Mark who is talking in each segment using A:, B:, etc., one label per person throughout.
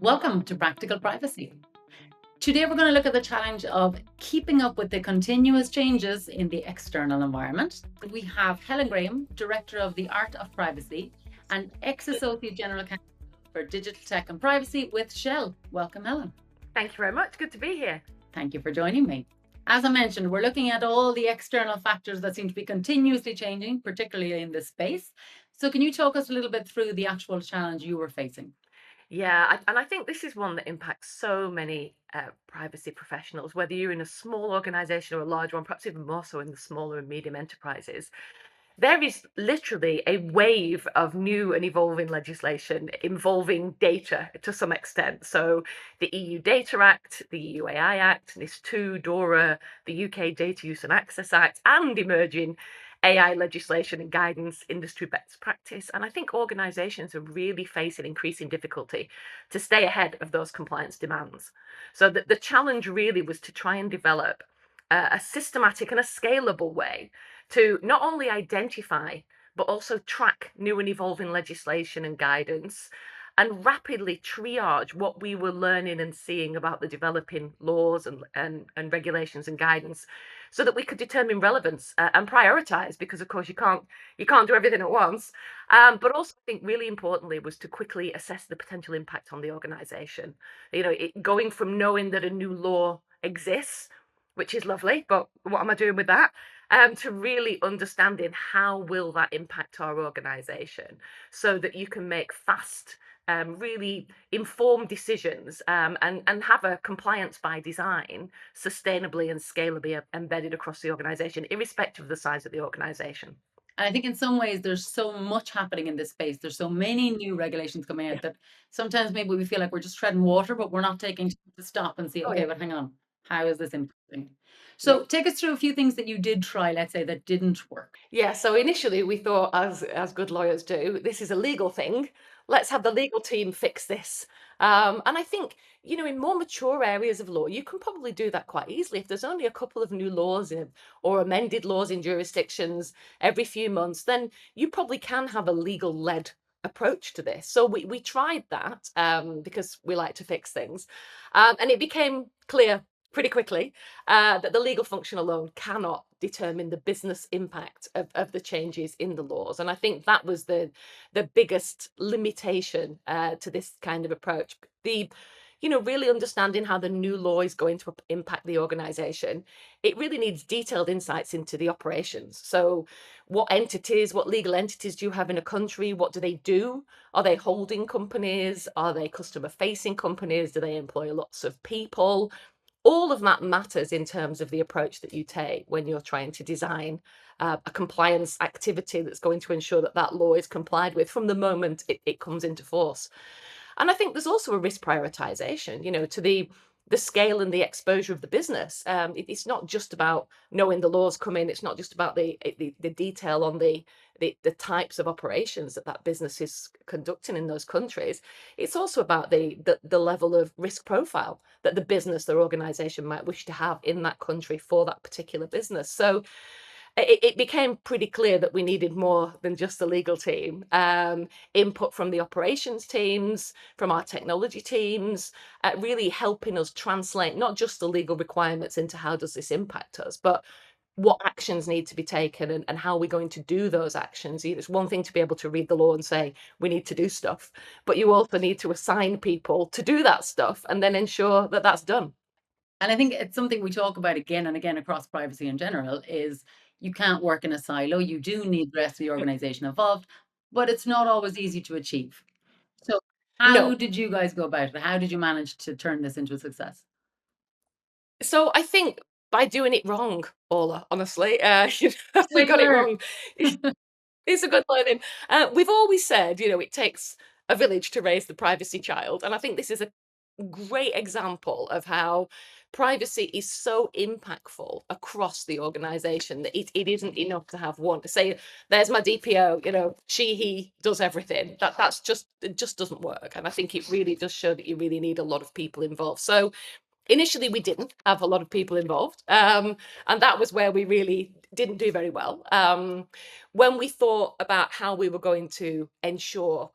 A: Welcome to Practical Privacy. Today we're going to look at the challenge of keeping up with the continuous changes in the external environment. We have Helen Graham, Director of the Art of Privacy and ex-Associate General Counsel for Digital Tech and Privacy with Shell. Welcome, Helen.
B: Thank you very much. Good to be here.
A: Thank you for joining me. As I mentioned, we're looking at all the external factors that seem to be continuously changing, particularly in this space. So can you talk us a little bit through the actual challenge you were facing?
B: Yeah, and I think this is one that impacts so many privacy professionals, whether you're in a small organization or a large one, perhaps even more so in the smaller and medium enterprises. There is literally a wave of new and evolving legislation involving data to some extent. So the EU Data Act, the EU AI Act, NIS2, DORA, the UK Data Use and Access Act, and emerging AI legislation and guidance, industry best practice. And I think organizations are really facing increasing difficulty to stay ahead of those compliance demands. So the challenge really was to try and develop a systematic and a scalable way to not only identify but also track new and evolving legislation and guidance and rapidly triage what we were learning and seeing about the developing laws and regulations and guidance so that we could determine relevance and prioritize, because of course you can't do everything at once, but also I think really importantly was to quickly assess the potential impact on the organization. Going from knowing that a new law exists, which is lovely, but what am I doing with that? To really understanding how will that impact our organization so that you can make fast, really informed decisions, and have a compliance by design sustainably and scalably embedded across the organization, irrespective of the size of the organization.
A: And I think in some ways there's so much happening in this space. There's so many new regulations coming
B: Yeah.
A: out that sometimes maybe we feel like we're just treading water, but we're not taking time to stop and see,
B: Oh, yeah.
A: okay, but hang on, how is this impacting?
B: Yeah.
A: So take us through a few things that you did try, let's say, that didn't work.
B: Yeah, so initially we thought, as good lawyers do, this is a legal thing. Let's have the legal team fix this. And I think, in more mature areas of law, you can probably do that quite easily. If there's only a couple of new laws or amended laws in jurisdictions every few months, then you probably can have a legal-led approach to this. So we tried that because we like to fix things. And it became clear pretty quickly that the legal function alone cannot determine the business impact of the changes in the laws. And I think that was the biggest limitation to this kind of approach. Really understanding how the new law is going to impact the organization, it really needs detailed insights into the operations. So what legal entities do you have in a country? What do they do? Are they holding companies? Are they customer facing companies? Do they employ lots of people? All of that matters in terms of the approach that you take when you're trying to design a compliance activity that's going to ensure that that law is complied with from the moment it comes into force. And I think there's also a risk prioritization, to the scale and the exposure of the business. It's not just about knowing the laws come in. It's not just about the detail on the types of operations that business is conducting in those countries. It's also about the level of risk profile that the business or organization might wish to have in that country for that particular business. So it became pretty clear that we needed more than just the legal team. Input from the operations teams, from our technology teams, really helping us translate not just the legal requirements into how does this impact us, but what actions need to be taken and how we're going to do those actions. It's one thing to be able to read the law and say, we need to do stuff, but you also need to assign people to do that stuff and then ensure that that's done.
A: And I think it's something we talk about again and again across privacy in general is you can't work in a silo. You do need the rest of the organization involved, but it's not always easy to achieve. So how
B: No.
A: did you guys go about it? How did you manage to turn this into a success?
B: So I think by doing it wrong, Orla, honestly, we
A: Way to
B: got it
A: learn.
B: wrong. It's a good learning. We've always said, it takes a village to raise the privacy child. And I think this is a great example of how privacy is so impactful across the organization that it isn't enough to have one to say, there's my DPO, he does everything. It just doesn't work. And I think it really does show that you really need a lot of people involved. So initially, we didn't have a lot of people involved, and that was where we really didn't do very well. When we thought about how we were going to ensure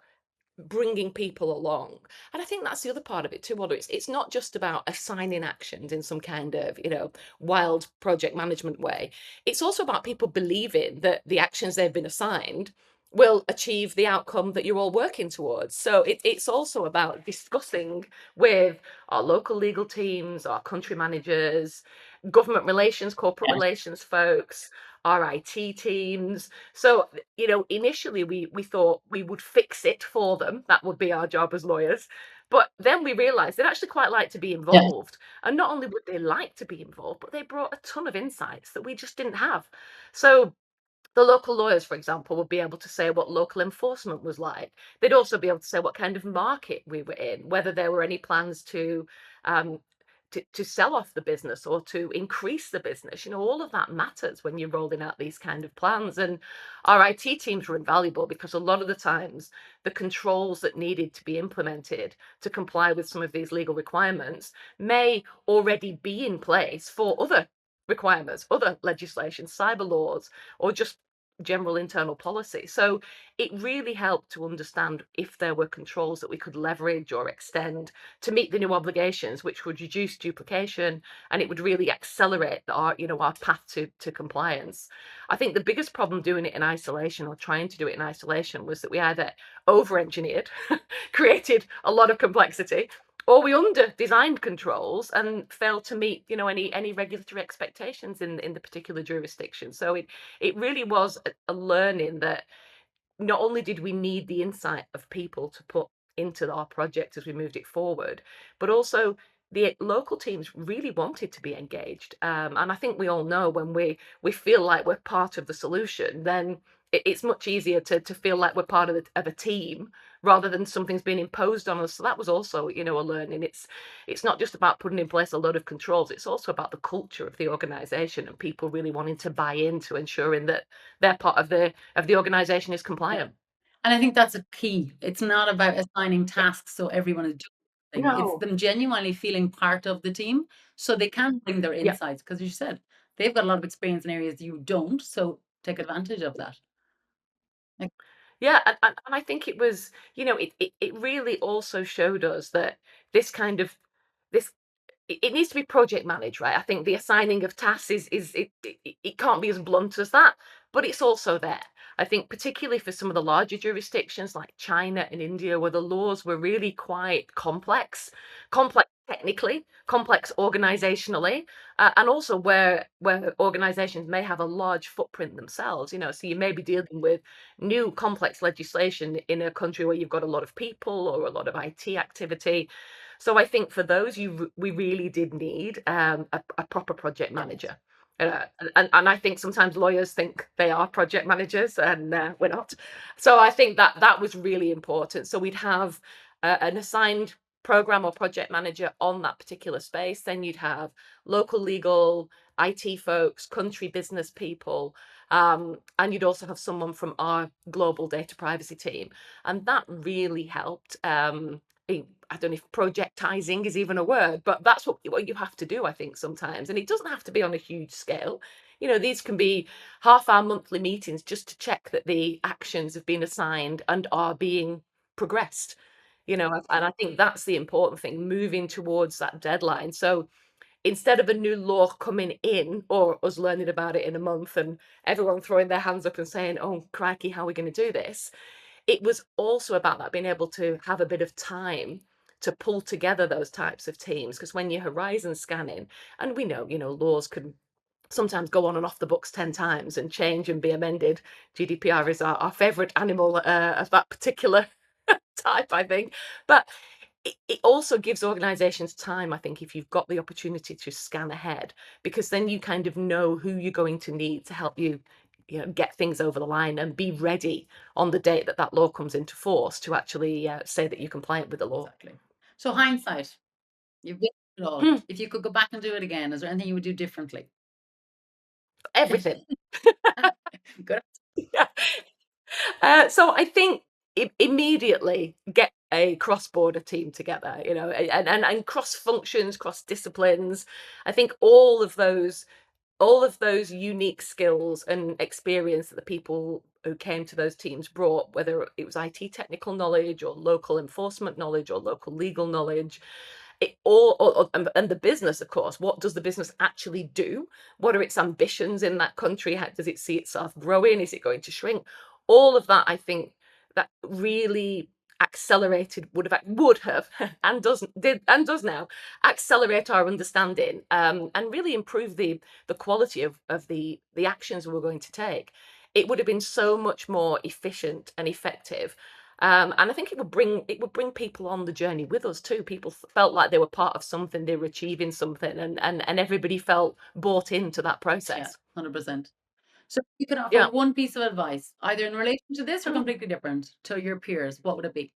B: bringing people along. And I think that's the other part of it too, Walter. It's not just about assigning actions in some kind of, wild project management way. It's also about people believing that the actions they've been assigned will achieve the outcome that you're all working towards. So it's also about discussing with our local legal teams, our country managers, government relations, corporate
A: Yes.
B: relations folks, our IT teams. So initially we thought we would fix it for them. That would be our job as lawyers. But then we realized they'd actually quite like to be
A: Yes.
B: involved. And not only would they like to be involved, but they brought a ton of insights that we just didn't have. So the local lawyers, for example, would be able to say what local enforcement was like. They'd also be able to say what kind of market we were in, whether there were any plans um, to sell off the business or to increase the business. All of that matters when you're rolling out these kind of plans. And our IT teams were invaluable because a lot of the times the controls that needed to be implemented to comply with some of these legal requirements may already be in place for other requirements, other legislation, cyber laws, or just general internal policy. So it really helped to understand if there were controls that we could leverage or extend to meet the new obligations, which would reduce duplication and it would really accelerate our path to compliance. I think the biggest problem doing it in isolation or trying to do it in isolation was that we either over engineered, created a lot of complexity, or we under designed controls and failed to meet any regulatory expectations in the particular jurisdiction. So it really was a learning that not only did we need the insight of people to put into our project as we moved it forward, but also the local teams really wanted to be engaged. And I think we all know when we feel like we're part of the solution, then it's much easier to feel like we're part of a team rather than something's being imposed on us. So that was also, a learning. It's not just about putting in place a load of controls. It's also about the culture of the organization and people really wanting to buy into ensuring that their part of the organization is
A: Yeah.
B: compliant.
A: And I think that's a key. It's not about assigning
B: Yeah.
A: tasks so everyone is doing something. It's
B: No.
A: them genuinely feeling part of the team so they can bring their
B: Yeah.
A: insights. Because you said they've got a lot of experience in areas you don't. So take advantage of that. Like,
B: Yeah, and I think it was, it really also showed us that this kind of this it needs to be project managed, right? I think the assigning of tasks it can't be as blunt as that, but it's also there. I think particularly for some of the larger jurisdictions like China and India, where the laws were really quite complex technically, complex organizationally, and also where organizations may have a large footprint themselves. So you may be dealing with new complex legislation in a country where you've got a lot of people or a lot of IT activity. So I think for those, we really did need a proper project
A: yes.
B: manager. And I think sometimes lawyers think they are project managers and we're not. So I think that was really important. So we'd have an assigned program or project manager on that particular space. Then you'd have local legal, IT folks, country business people, and you'd also have someone from our global data privacy team. And that really helped. I don't know if projectizing is even a word, but that's what you have to do, I think, sometimes. And it doesn't have to be on a huge scale. These can be half-hour monthly meetings just to check that the actions have been assigned and are being progressed. And I think that's the important thing, moving towards that deadline. So instead of a new law coming in or us learning about it in a month and everyone throwing their hands up and saying, oh, crikey, how are we going to do this? It was also about that being able to have a bit of time to pull together those types of teams. Because when you're horizon scanning, and we know, laws can sometimes go on and off the books 10 times and change and be amended. GDPR is our favorite animal of that particular type, I think. But it also gives organizations time, I think, if you've got the opportunity to scan ahead, because then you kind of know who you're going to need to help you, get things over the line and be ready on the date that that law comes into force to actually say that you're compliant with the law.
A: Exactly. So hindsight, you've done it all.
B: Hmm,
A: If you could go back and do it again, is there anything you would do differently?
B: everything.
A: Good.
B: Yeah. So I think immediately get a cross-border team together, and cross functions, cross disciplines. I think all of those all of those unique skills and experience that the people who came to those teams brought, whether it was IT technical knowledge or local enforcement knowledge or local legal knowledge, it all and the business, of course. What does the business actually do? What are its ambitions in that country? How does it see itself growing? Is it going to shrink? All of that, I think, that really accelerated would have and does now accelerate our understanding, and really improve the quality of the actions we're going to take. It would have been so much more efficient and effective. And I think it would bring people on the journey with us too. People felt like they were part of something, they were achieving something, and everybody felt bought into that
A: Yeah,
B: process.
A: 100%. So if you could offer
B: Yeah.
A: one piece of advice, either in relation to this or
B: Mm.
A: completely different, to your peers, what would it be?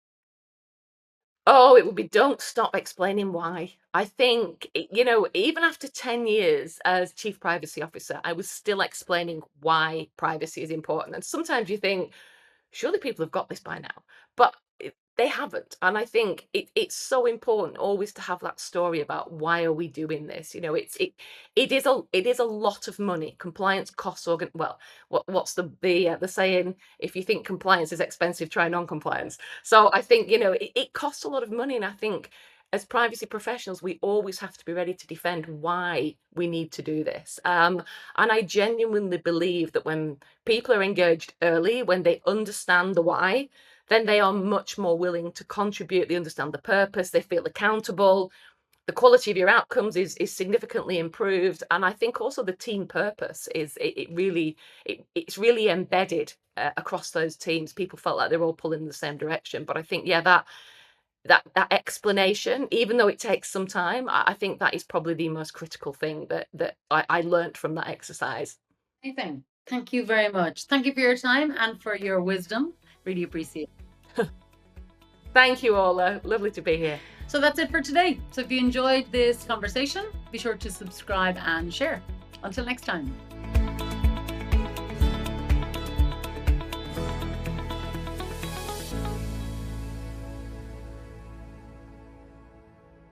B: Oh, it would be don't stop explaining why. I think, even after 10 years as Chief Privacy Officer, I was still explaining why privacy is important. And sometimes you think, surely people have got this by now, but they haven't. And I think it's so important always to have that story about why are we doing this. It is a lot of money. Compliance costs what's the saying? If you think compliance is expensive, try non-compliance. So I think it costs a lot of money, and I think as privacy professionals, we always have to be ready to defend why we need to do this. And I genuinely believe that when people are engaged early, when they understand the why, then they are much more willing to contribute. They understand the purpose, they feel accountable. The quality of your outcomes is significantly improved. And I think also the team purpose it's really embedded across those teams. People felt like they're all pulling in the same direction. But I think, yeah, that explanation, even though it takes some time, I think that is probably the most critical thing that I learnt from that exercise.
A: Amazing. Thank you very much. Thank you for your time and for your wisdom. Really appreciate it.
B: Thank you, Orla. Lovely to be here.
A: So that's it for today. So if you enjoyed this conversation, be sure to subscribe and share. Until next time.